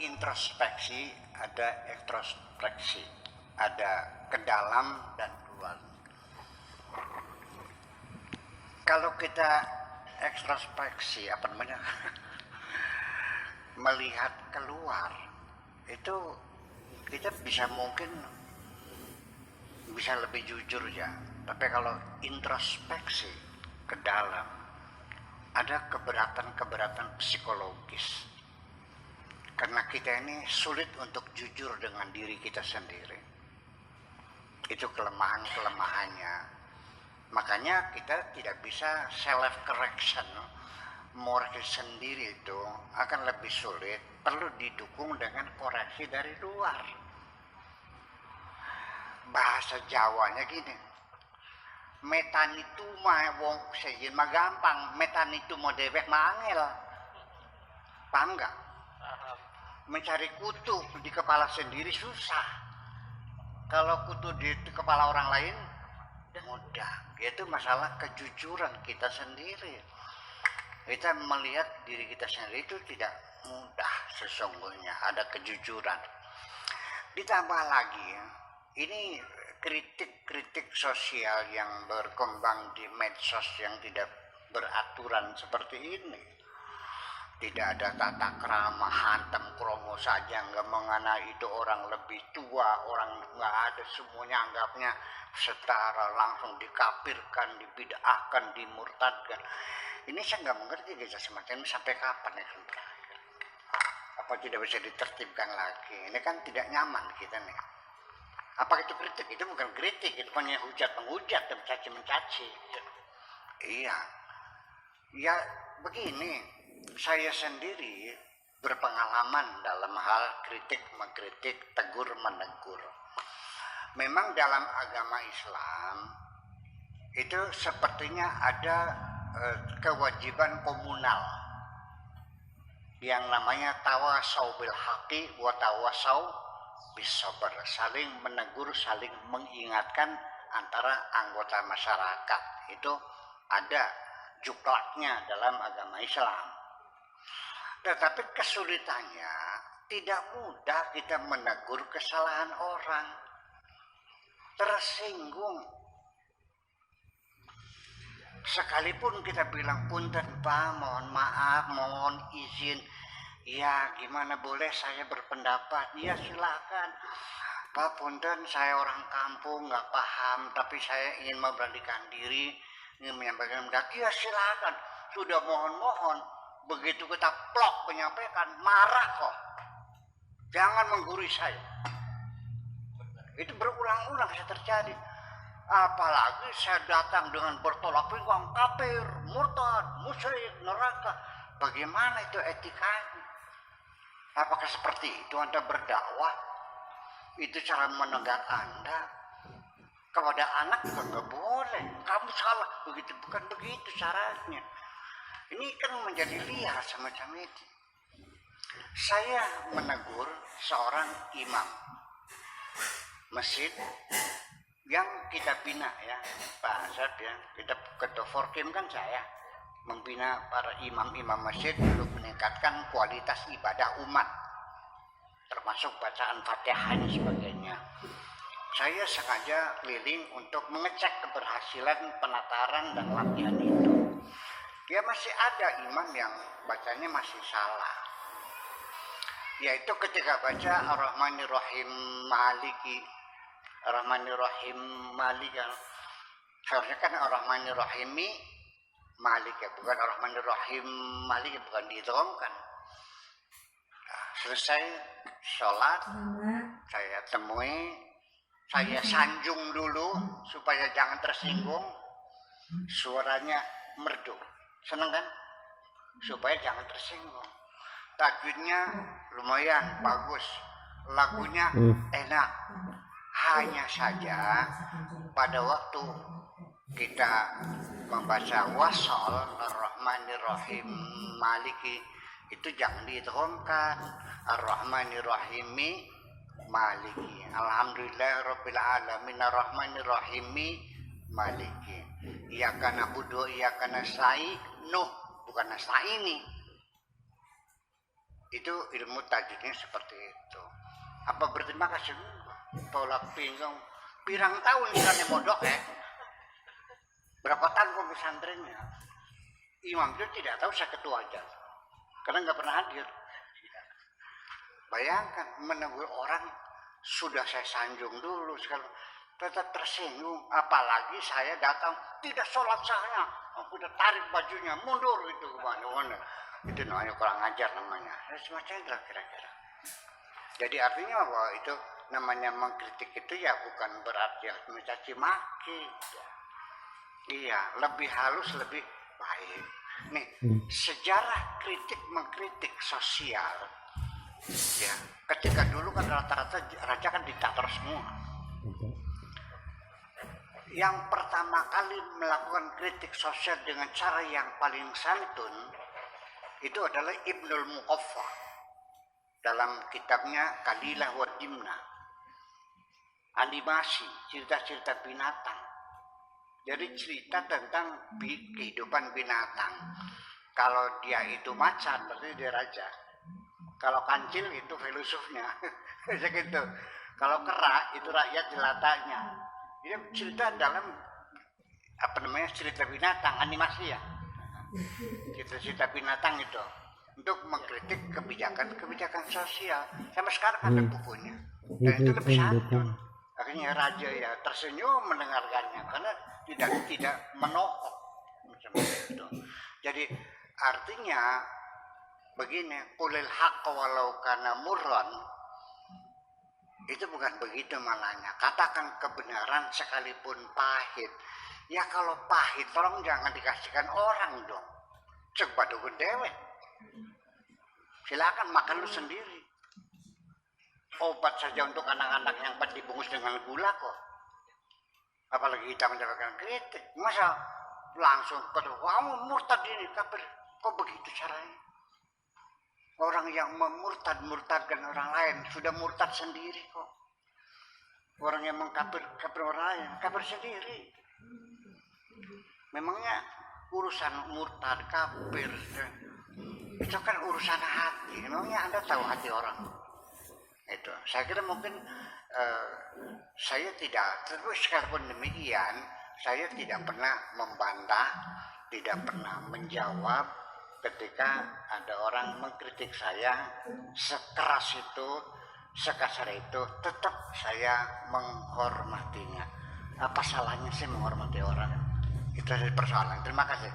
introspeksi, ada ekstrospeksi, ada ke dalam dan keluar. Kalau kita ekstrospeksi, melihat keluar, itu kita mungkin bisa lebih jujur ya. Tapi kalau introspeksi ke dalam, ada keberatan psikologis. Karena kita ini sulit untuk jujur dengan diri kita sendiri. Itu kelemahannya. Makanya kita tidak bisa self correction. Mengoreksi sendiri itu akan lebih sulit. Perlu didukung dengan koreksi dari luar. Bahasa Jawanya gini. Metanitu mah wong sejin mah gampang, metanitu mau dewek mah angel. Paham nggak? Mencari kutu di kepala sendiri susah. Kalau kutu di kepala orang lain mudah. Itu masalah kejujuran kita sendiri. Kita melihat diri kita sendiri itu tidak mudah sesungguhnya. Ada kejujuran. Ditambah lagi, ini kritik sosial yang berkembang di medsos yang tidak beraturan seperti ini. Tidak ada tata krama, hantam kromo saja, nggak mengenai itu orang lebih tua, orang nggak ada, semuanya anggapnya setara, langsung dikafirkan, dibid'ahkan, dimurtadkan. Ini saya nggak mengerti kisah semacam ini sampai kapan ya berakhir. Apa tidak bisa ditertibkan lagi? Ini kan tidak nyaman kita nih. Apa itu kritik? Itu bukan kritik, itu hanya menghujat dan mencaci. Iya. Ya begini, saya sendiri berpengalaman dalam hal kritik, mengkritik, tegur, menegur. Memang dalam agama Islam itu sepertinya ada kewajiban komunal yang namanya tawasau bil haqi wa tawasau bis sabar, saling menegur, saling mengingatkan antara anggota masyarakat. Itu ada juklaknya dalam agama Islam. Tetapi kesulitannya tidak mudah kita menegur kesalahan orang. Tersinggung. Sekalipun kita bilang punten Pak, mohon maaf, mohon izin. Ya gimana boleh saya berpendapat? Ya silakan. Pak punten, saya orang kampung nggak paham, tapi saya ingin memberanikan diri, ingin menyampaikan pendapat. Ya silakan. Sudah mohon-mohon, begitu kita plok menyampaikan, marah kok. Jangan menggurui saya. Itu berulang-ulang bisa terjadi. Apalagi saya datang dengan bertolak pinggang, kafir, murtad, musyrik, neraka. Bagaimana itu etikanya? Apakah seperti itu Anda berdakwah? Itu cara menegur Anda. Kepada anak juga nggak boleh. Kamu salah, begitu bukan begitu caranya. Ini kan menjadi liar semacam itu. Saya menegur seorang imam masjid yang kita bina ya, Pak Azad ya, kita ketua Forkim kan saya membina para imam-imam masjid untuk meningkatkan kualitas ibadah umat, termasuk bacaan Fatihah dan sebagainya. Saya sengaja keliling untuk mengecek keberhasilan penataran dan latihan itu. Ya masih ada imam yang bacanya masih salah. Yaitu ketika baca Ar-Rahmanir-Rahim Maliki, Ar-Rahmanir-Rahim Malik kan. Seharusnya kan Ar-Rahmanir-Rahimi Malik ya, bukan Ar-Rahmanir-Rahim Malik ya, bukan diidghamkan. Nah, selesai sholat, saya temui, saya sanjung dulu supaya jangan tersinggung. Suaranya merdu, seneng kan? Supaya jangan tersinggung. Tajwidnya lumayan bagus, lagunya enak. Hanya saja pada waktu kita membaca wasol Ar-Rahmanir-Rahim Maliki itu jangan diidghamkan, Ar-Rahmanir-Rahimi Maliki. Alhamdulillahirabbil alamin Ar-Rahmanir-Rahimi Maliki. Iyyaka na'budu wa iyyaka nasta'in. Bukan nasta'ini. Itu ilmu tajwidnya seperti itu. Apa berterima kasih? Tolak pinggang pirang tahun misalnya mondok berapa tahun kok pesantrennya. Imam itu tidak tahu saya ketua aja karena nggak pernah hadir. Bayangkan menunggu orang sudah saya sanjung dulu sekarang tetap tersinggung, apalagi saya datang tidak sholat saya, aku udah tarik bajunya mundur itu kemana-mana. Itu namanya kurang ajar namanya. Semacam itu kira-kira. Jadi artinya bahwa itu namanya mengkritik itu ya bukan berarti mencaci maki. Iya, lebih halus, lebih baik. Nih, sejarah kritik mengkritik sosial. Ya, ketika dulu kan rata-rata raja kan diktator semua. Yang pertama kali melakukan kritik sosial dengan cara yang paling santun itu adalah Ibnul Muqaffa dalam kitabnya Kalilah wa Dimna, animasi cerita-cerita binatang. Jadi cerita tentang kehidupan binatang. Kalau dia itu macan berarti dia raja. Kalau kancil itu filosofnya, gitu. Kalau kera itu rakyat jelatanya. Ini cerita dalam cerita binatang, animasi ya. Cerita binatang itu untuk mengkritik kebijakan sosial. Sampai sekarang ada bukunya. Dan itu lebih santun. Akhirnya raja ya tersenyum mendengarkannya karena tidak menohok macam itu. Jadi artinya begini, qulil haqqa walau kana murran, itu bukan begitu malahnya. Katakan kebenaran sekalipun pahit. Ya kalau pahit tolong jangan dikasihkan orang dong. Coba dukun dewek. Silakan makan lu sendiri. Obat saja untuk anak-anak yang dibungkus dengan gula kok. Apalagi kita mendapatkan kritik. Masa langsung kamu murtad ini kafir. Kok begitu caranya? Orang yang murtadkan orang lain sudah murtad sendiri kok. Orang yang mengkafir orang lain kafir sendiri. Memangnya urusan murtad kafir itu kan urusan hati. Memangnya Anda tahu hati orang? Itu saya kira mungkin saya tidak, terus sekalipun demikian saya tidak pernah membantah, tidak pernah menjawab ketika ada orang mengkritik saya sekeras itu, sekasar itu, tetap saya menghormatinya. Apa salahnya sih menghormati orang? Itu adalah persoalan. Terima kasih.